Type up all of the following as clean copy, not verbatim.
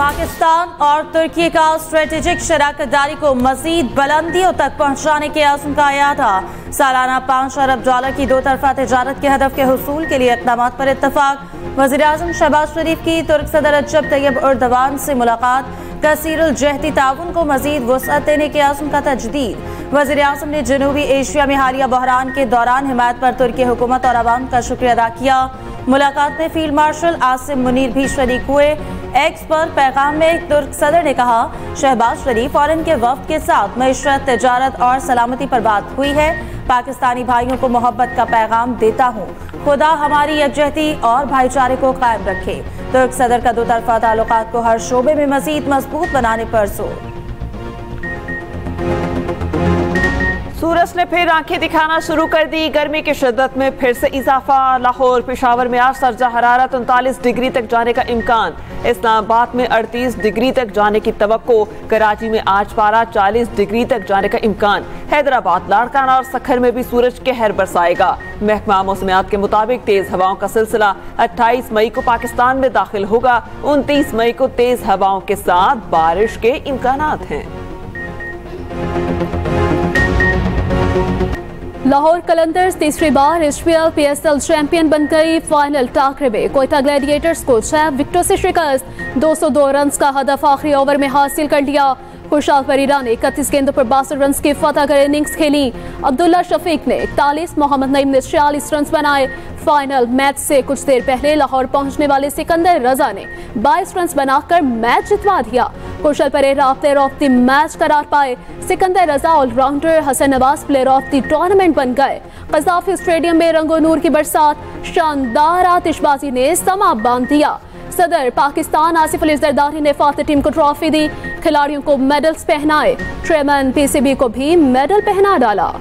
पाकिस्तान और तुर्की का स्ट्रेटेजिक शराकतदारी को मजीद बुलंदियों तक पहुंचाने के आज़म का अयादा। सालाना $5 अरब की दो तरफा तजारत के हदफ के हुसूल के लिए इक़दाम पर इत्तफाक। वज़ीर-ए-आज़म शहबाज शरीफ की तुर्क सदर रजब तैयब एर्दोगान से मुलाकात। कसीरुल जहदी ताउन को मजीद वुसअत देने के आज़म का तजदीद। वज़ीर-ए-आज़म ने जनूबी एशिया में हालिया बहरान के दौरान हिमायत पर तुर्की हुकूमत और अवाम का शुक्रिया अदा किया। मुलाकात में फील्ड मार्शल आसिम मुनीर भी शरीक हुए। एक्स पर पैगाम में तुर्क सदर ने कहा, शहबाज शरीफ और इनके वफ्द के साथ मईशत, तजारत और सलामती पर बात हुई है। पाकिस्तानी भाइयों को मोहब्बत का पैगाम देता हूँ। खुदा हमारी यकजहती और भाईचारे को कायम रखे। तुर्क सदर का दो तरफा ताल्लुकात को हर शोबे में मजीद मजबूत बनाने पर जोर। सूरज ने फिर आंखें दिखाना शुरू कर दी। गर्मी की शिद्दत में फिर से इजाफा। लाहौर, पेशावर में आज दर्जा हरारत 39 डिग्री तक जाने का इम्कान। इस्लामाबाद में 38 डिग्री तक जाने की तवक्को। कराची में आज पारा 40 डिग्री तक जाने का इम्कान। हैदराबाद, लाड़काना और सखर में भी सूरज कहर बरसाएगा। महकमा मौसमियात के मुताबिक तेज हवाओं का सिलसिला 28 मई को पाकिस्तान में दाखिल होगा। 29 मई को तेज हवाओं के साथ बारिश के इम्कानात हैं। लाहौर कलंदर्स तीसरी बार HPL PSL चैंपियन बन गई। फाइनल टाकरे में कोयटा ग्लैडिएटर्स को 6 विकेटों से शिकस्त। 202 रन का हदफ आखिरी ओवर में हासिल कर लिया। खुशहाल परीरा ने 31 गेंदों पर 62 रन की फतह कर इनिंग्स खेली। अब्दुल्ला शफीक ने 41, मोहम्मद नईम ने 46 रन बनाए। फाइनल मैच से कुछ देर पहले लाहौर पहुंचने वाले सिकंदर रजा ने 22 रन बनाकर मैच जितवा दिया। Kusal Perera player of the match करार पाए। Sikandar Raza allrounder, Hasan Nawaz player of the tournament बन गए। कज़ाफी स्टेडियम में रंगो नूर की बरसात, शानदार आतिशबाजी ने समा बांध दिया। सदर पाकिस्तान आसिफ अली जरदारी ने फातह टीम को ट्रॉफी दी। खिलाड़ियों को मेडल्स पहनाए। चेयरमैन PCB को भी मेडल पहना डाला।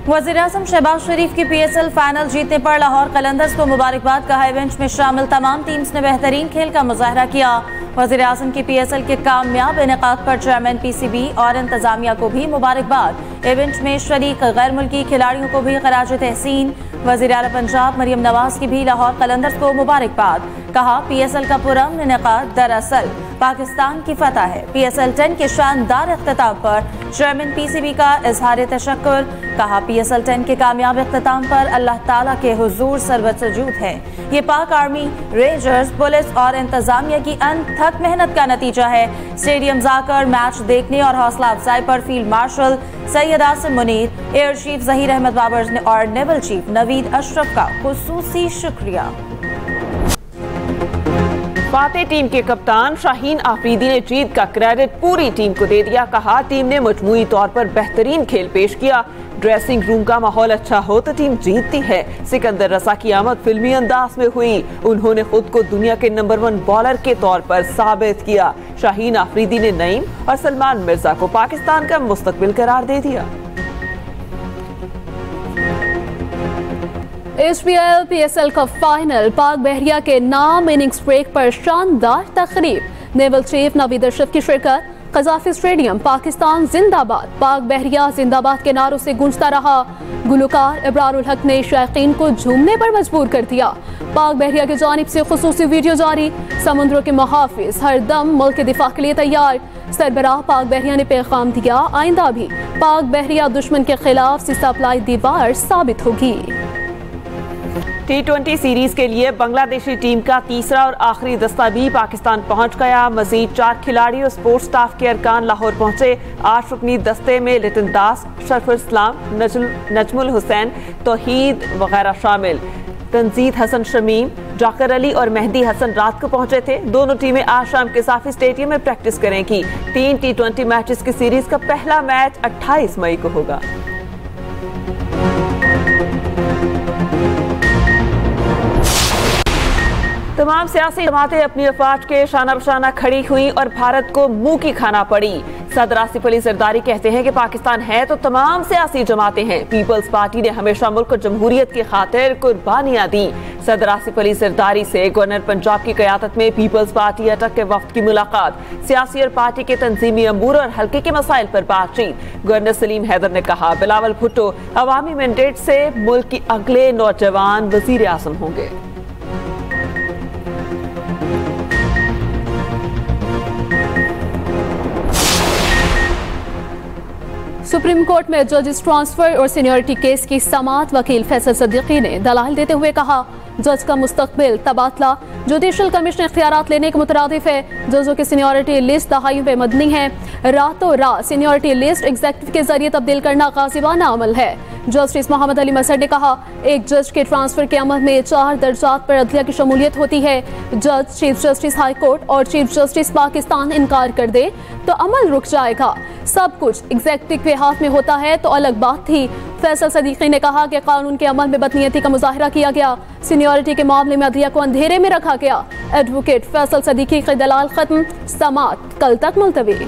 वज़ीर-ए-आज़म शहबाज शरीफ की PSL फाइनल जीतने पर लाहौर कलंदर्स को मुबारकबाद। कहा, इवेंट में शामिल तमाम टीम्स ने बेहतरीन खेल का मुजाहरा किया। वज़ीर-ए-आज़म की PSL के कामयाब इनेकाद पर चेयरमैन PCB और इंतजामिया को भी मुबारकबाद। इवेंट में शरीक गैर मुल्की खिलाड़ियों को भी खराज तहसीन। वज़ीर आला पंजाब मरियम नवाज की भी लाहौर कलंदर्स को मुबारकबाद। कहा, PSL का पुरअमन इनेकाद दरअसल पाकिस्तान की फतह है। PSL 10 के शानदार इख्तिताम पर चेयरमैन PCB का इजहार तशक्कुर। कहा, PSL 10 के कामयाब इख्तिताम पर अल्लाह ताला के हुजूर सर्वत सजूद है। ये पाक आर्मी, रेंजर्स, पुलिस और इंतजामिया की अनथक मेहनत का नतीजा है। स्टेडियम जाकर मैच देखने और हौसला अफजाई पर field marshal Syed Asim Munir, air chief Zaheer Ahmed Babar और नेवल चीफ नवीद अशरफ का खुसूसी शुक्रिया। फातेह टीम के कप्तान शाहीन आफरीदी ने जीत का क्रेडिट पूरी टीम को दे दिया। कहा, टीम ने मजमूई तौर पर बेहतरीन खेल पेश किया। ड्रेसिंग रूम का माहौल अच्छा हो तो टीम जीतती है। सिकंदर रजा की आमद फिल्मी अंदाज में हुई। उन्होंने खुद को दुनिया के नंबर 1 बॉलर के तौर पर साबित किया। शाहीन आफरीदी ने नईम और सलमान मिर्जा को पाकिस्तान का मुस्तकबिल करार दे दिया। HPL PSL का फाइनल पाक बहरिया के नाम इनिंग्स ब्रेक पर शानदार तकरीब। नेवल चीफ नवीद अशरफ की शिरकत। कज़ाफी स्टेडियम पाकिस्तान जिंदाबाद, पाक बहरिया जिंदाबाद के नारों से गूंजता रहा। गुलकार इब्रारुल हक ने शायकीन को झूमने पर मजबूर कर दिया। पाक बहरिया की जानिब से खुसूसी वीडियो जारी। समुद्रों के मुहाफिज हर दम मुल्क के दिफा के लिए तैयार। सरबराह पाक बहरिया ने पैगाम दिया, आइंदा भी पाक बहरिया दुश्मन के खिलाफ सी सप्लाई दीवार साबित होगी। T20 सीरीज के लिए बांग्लादेशी टीम का तीसरा और आखिरी दस्ता भी पाकिस्तान पहुंच गया। मजीद 4 खिलाड़ी और स्पोर्ट्स स्टाफ के अरकान लाहौर पहुंचे। 8 रुकनी दस्ते में लिटन दास, शरफुल इस्लाम, नजमुल हुसैन, तौहीद वगैरह शामिल। तंजीद हसन शमीम, जाकिर अली और मेहदी हसन रात को पहुंचे थे। दोनों टीमें आज शाम कज़ाफी स्टेडियम में प्रैक्टिस करेंगी। 3 T20 मैचेस की सीरीज का पहला मैच 28 मई को होगा। तमाम सियासी जमातें अपनी अफवाज के शाना बशाना खड़ी हुई और भारत को मुंह की खाना पड़ी। सदर आसिफ अली जरदारी कहते हैं कि पाकिस्तान है तो तमाम सियासी जमातें हैं। पीपल्स पार्टी ने हमेशा मुल्क को जमहूरियत की खातिर कुर्बानियां दी। सदर आसिफ अली जरदारी से गवर्नर पंजाब की क़यादत में पीपल्स पार्टी अटक के वफ्द की मुलाकात, सियासी और पार्टी के तंजीमी अमूर और हल्के के मसाइल पर बातचीत। गवर्नर सलीम हैदर ने कहा बिलावल भुट्टो अवामी मैंडेट से मुल्क की अगले नौजवान वजीर आज़म होंगे। सुप्रीम कोर्ट में जजेस ट्रांसफर और सीनियरिटी केस की समाअत वकील फैसल सदीकी ने दलाइल देते हुए कहा जज का मुस्तकबिल तबादला जुडिशल कमीशन इख्तियारात लेने के मुतरादिफ है। जजों की सीनियरिटी लिस्ट दहाइयों पे मबनी है। रातों रात सीनियरिटी लिस्ट एग्जीक्यूटिव के जरिए तब्दील करना गाजिबाना अमल है। जस्टिस मोहम्मद अली मसर ने कहा एक जज के ट्रांसफर के अमल में 4 दर्जात पर अदलिया की शमूलियत होती है। जज, चीफ जस्टिस हाई कोर्ट और चीफ जस्टिस पाकिस्तान इनकार कर दे तो अमल रुक जाएगा। सब कुछ एग्जीक्यूटिव के हाथ में होता है तो अलग बात थी। फैसल सदीकी ने कहा कि कानून के अमल में बदनीयती का मुजाहरा किया गया। सीनियरिटी के मामले में अदलिया को अंधेरे में रखा गया। एडवोकेट फैसल सदीकी की दलाल खत्म, समाअत कल तक मुलतवी।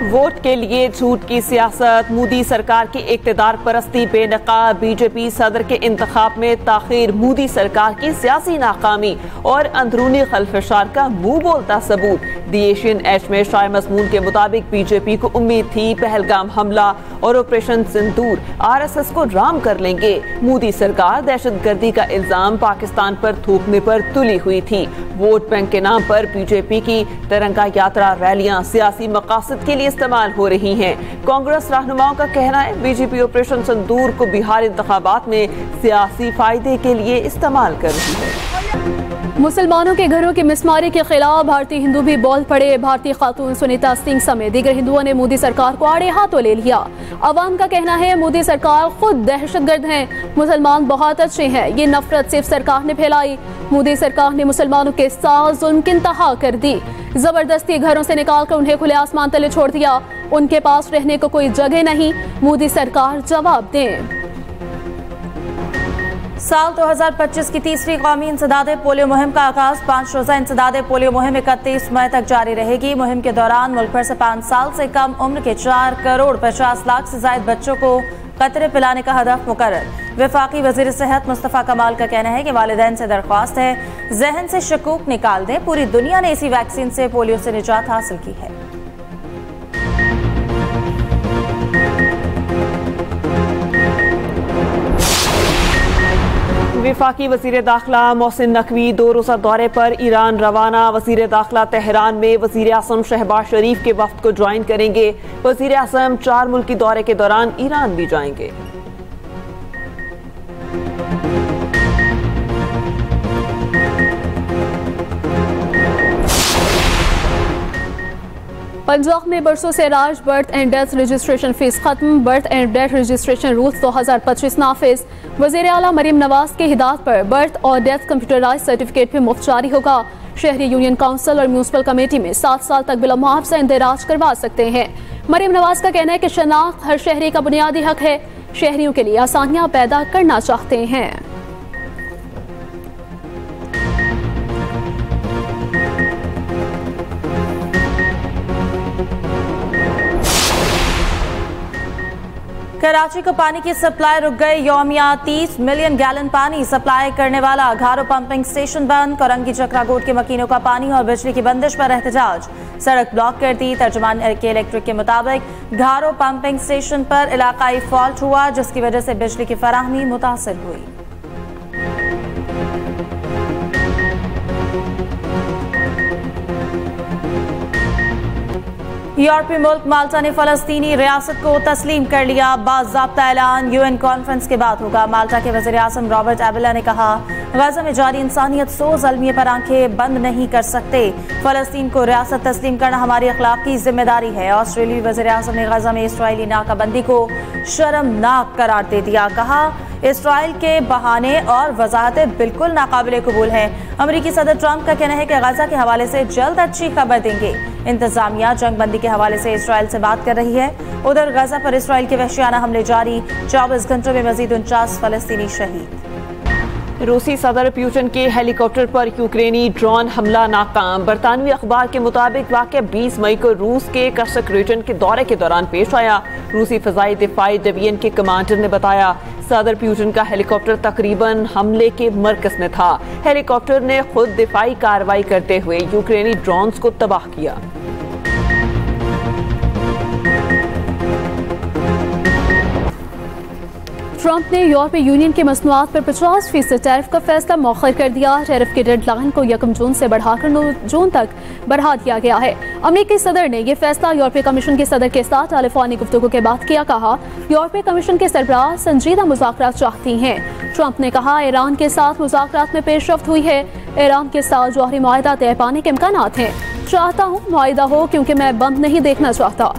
वोट के लिए झूठ की सियासत, मोदी सरकार की इक्तदार परस्ती, बेनकाब बीजेपी सदर के इंतखाब में ताखीर, मोदी सरकार की सियासी नाकामी और अंदरूनी खलफशार का मुंह बोलता सबूत। दी एशियन एज में शाह मजमून के मुताबिक बीजेपी को उम्मीद थी पहलगाम हमला और ऑपरेशन सिंदूर RSS को राम कर लेंगे। मोदी सरकार दहशतगर्दी का इल्जाम पाकिस्तान पर थोपने पर तुली हुई थी। वोट बैंक के नाम पर बीजेपी की तिरंगा यात्रा रैलियां सियासी मकासद के लिए इस्तेमाल हो रही हैं। कांग्रेस रहनुमाओं का कहना है बीजेपी ऑपरेशन सिंदूर को बिहार इंतखाबात में सियासी फायदे के लिए इस्तेमाल कर रही है। मुसलमानों के घरों की मिसमारी के खिलाफ भारतीय हिंदू भी बोल पड़े। भारतीय खातून सुनीता सिंह समेत दीगर हिंदुओं ने मोदी सरकार को आड़े हाथों ले लिया। अवाम का कहना है मोदी सरकार खुद दहशतगर्द है, मुसलमान बहुत अच्छे हैं। ये नफरत सिर्फ सरकार ने फैलाई। मोदी सरकार ने मुसलमानों के साथ जुल्म की इंतहा कर दी। जबरदस्ती घरों से निकालकर उन्हें खुले आसमान तले छोड़ दिया। उनके पास रहने को कोई जगह नहीं। मोदी सरकार जवाब दें। साल 2025 की तीसरी कौमी इंसदादे पोलियो मुहिम का आगाज। 5 रोजा इंसदादे पोलियो मुहिम 31 मई तक जारी रहेगी। मुहिम के दौरान मुल्क भर से 5 साल से कम उम्र के 4 करोड़ 50 लाख से ज्यादा बच्चों को कतरे पिलाने का हदफ मुकर्रर। वफाकी वजीर सेहत मुस्तफ़ा कमाल का कहना है कि वालिदैन से दरख्वास्त है जहन से शकूक निकाल दें। पूरी दुनिया ने इसी वैक्सीन से पोलियो से निजात हासिल की है। वफाकी वजीर दाखिला मोहसिन नकवी 2 रोजा दौरे पर ईरान रवाना। वजीर दाखिला तेहरान में वजीर आज़म शहबाज शरीफ के वफ्द को ज्वाइन करेंगे। वजीर आज़म 4 मुल्की दौरे के दौरान ईरान भी जाएंगे। पंजाब में बरसों से राज birth and death registration fees खत्म। Birth and death registration rules 2025 नाफिज। वज़ीर आला मरीम नवाज के हिदायत पर बर्थ और डेथ कंप्यूटराइज सर्टिफिकेट भी मुफ्त जारी होगा। शहरी यूनियन काउंसिल और म्यूनसिपल कमेटी में 7 साल तक बिला मुआवजा इंदराज करवा सकते हैं। मरीम नवाज का कहना है कि शनाख्त हर शहरी का बुनियादी हक है। शहरियों के लिए आसानियां पैदा करना चाहते हैं। कराची को पानी की सप्लाई रुक गई। यौमिया 30 मिलियन गैलन पानी सप्लाई करने वाला घारो पंपिंग स्टेशन बंद। कोरंगी चक्रागोट के मकीनों का पानी और बिजली की बंदिश पर एहतजाज। सड़क ब्लॉक कर दी। तर्जुमान के इलेक्ट्रिक के मुताबिक घारो पंपिंग स्टेशन पर इलाकाई फॉल्ट हुआ जिसकी वजह से बिजली की फराहमी मुतासिर हुई। यूरोपीय मुल्क माल्टा ने फलस्तीनी रियासत को तस्लीम कर लिया। बाज़ाब्ता ऐलान UN कॉन्फ्रेंस के बाद होगा। माल्टा के वज़ीर आज़म रॉबर्ट एबेला ने कहा गज़ा में जारी इंसानियत सोज़ अलमिये पर आंखें बंद नहीं कर सकते। फलस्तीन को रियासत तस्लीम करना हमारी अखलाकी जिम्मेदारी है। ऑस्ट्रेलियाई वज़ीर आज़म ने गज़ा में इसराइली नाकाबंदी को शर्मनाक करार दे दिया। कहा इसराइल के बहाने और वजाहतें बिल्कुल नाकाबिले कबूल हैं। अमरीकी सदर ट्रंप का कहना है कि गज़ा के हवाले से जल्द अच्छी खबर देंगे। इंतजामिया जंगबंदी के हवाले से इसराइल से बात कर रही है। उधर गज़ा पर इसराइल के वहशियाना हमले जारी। 24 घंटों में मजीद 49 फलस्तीनी शहीद। रूसी सदर पुतिन के हेलीकॉप्टर पर यूक्रेनी ड्रोन हमला नाकाम। बरतानवी अखबार के मुताबिक वाक़या 20 मई को रूस के कर्स्क रीजन के दौरे के दौरान पेश आया। रूसी फ़ज़ाई दिफाई डिवीजन के कमांडर ने बताया सदर पुतिन का हेलीकॉप्टर तकरीबन हमले के मरकज़ में था। हेलीकॉप्टर ने खुद दिफाई कार्रवाई करते हुए यूक्रेनी ड्रोन्स को तबाह किया। ट्रंप ने यूरोपीय यूनियन के मसनूआत पर 50% टैरिफ का फैसला मौखर कर दिया। टैरिफ की डेडलाइन को 1 जून से बढ़ाकर 9 जून तक बढ़ा दिया गया है। अमेरिकी सदर ने यह फैसला यूरोपीय कमीशन के सदर के साथ टेलीफोनी गुफ्तगू के बाद किया। कहा यूरोपीय कमीशन के सरबराह संजीदा मुज़ाकरात चाहती हैं। ट्रंप ने कहा ईरान के साथ मुज़ाकरात में पेशरफ्त हुई है। ईरान के साथ जौहरी मुआहिदा तय पाने के इम्कानात हैं। चाहता हूँ मुआहिदा हो क्योंकि मैं बंद नहीं देखना चाहता।